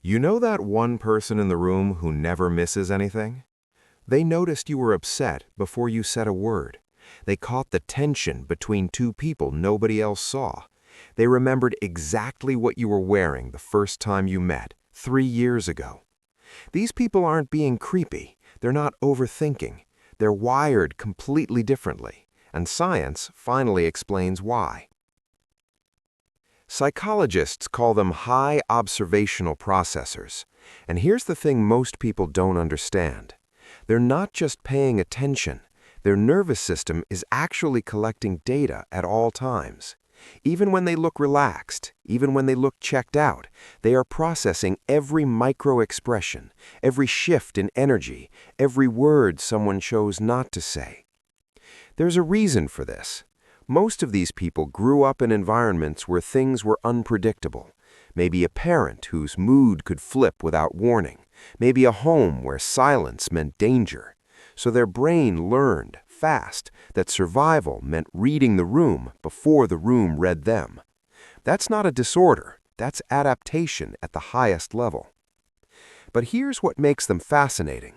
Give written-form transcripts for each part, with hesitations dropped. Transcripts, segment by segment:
You know that one person in the room who never misses anything? They noticed you were upset before you said a word. They caught the tension between two people nobody else saw. They remembered exactly what you were wearing the first time you met, 3 years ago. These people aren't being creepy. They're not overthinking. They're wired completely differently, and science finally explains why. Psychologists call them high observational processors. And here's the thing most people don't understand. They're not just paying attention. Their nervous system is actually collecting data at all times. Even when they look relaxed, even when they look checked out, they are processing every micro-expression, every shift in energy, every word someone chose not to say. There's a reason for this. Most of these people grew up in environments where things were unpredictable. Maybe a parent whose mood could flip without warning. Maybe a home where silence meant danger. So their brain learned fast that survival meant reading the room before the room read them. That's not a disorder. That's adaptation at the highest level. But here's what makes them fascinating.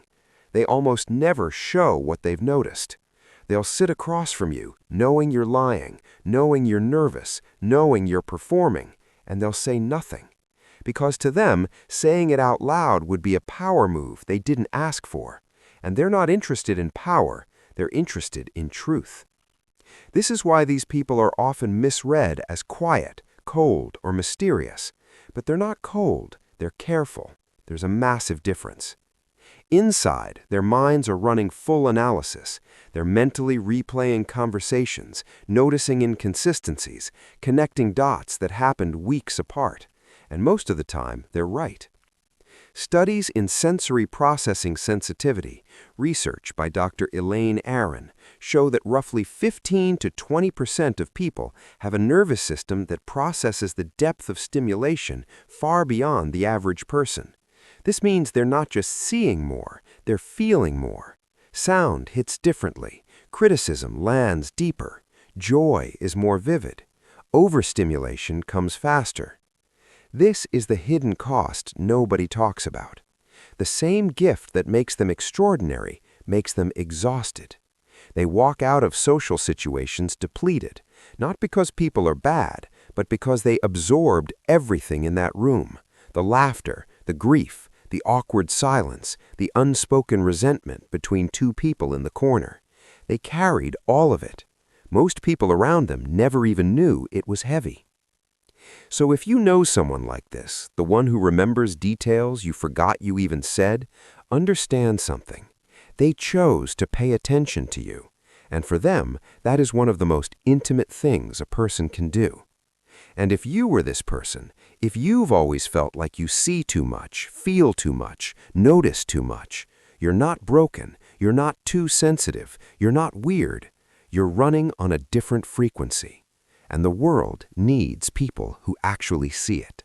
They almost never show what they've noticed. They'll sit across from you, knowing you're lying, knowing you're nervous, knowing you're performing, and they'll say nothing. Because to them, saying it out loud would be a power move they didn't ask for. And they're not interested in power, they're interested in truth. This is why these people are often misread as quiet, cold, or mysterious. But they're not cold, they're careful. There's a massive difference. Inside, their minds are running full analysis. They're mentally replaying conversations, noticing inconsistencies, connecting dots that happened weeks apart. And most of the time, they're right. Studies in sensory processing sensitivity, research by Dr. Elaine Aron, show that roughly 15 to 20% of people have a nervous system that processes the depth of stimulation far beyond the average person. This means they're not just seeing more, they're feeling more. Sound hits differently. Criticism lands deeper. Joy is more vivid. Overstimulation comes faster. This is the hidden cost nobody talks about. The same gift that makes them extraordinary makes them exhausted. They walk out of social situations depleted, not because people are bad, but because they absorbed everything in that room. The laughter, the grief, the awkward silence, the unspoken resentment between two people in the corner. They carried all of it. Most people around them never even knew it was heavy. So if you know someone like this, the one who remembers details you forgot you even said, understand something. They chose to pay attention to you. And for them, that is one of the most intimate things a person can do. And if you were this person, if you've always felt like you see too much, feel too much, notice too much, you're not broken, you're not too sensitive, you're not weird, you're running on a different frequency. And the world needs people who actually see it.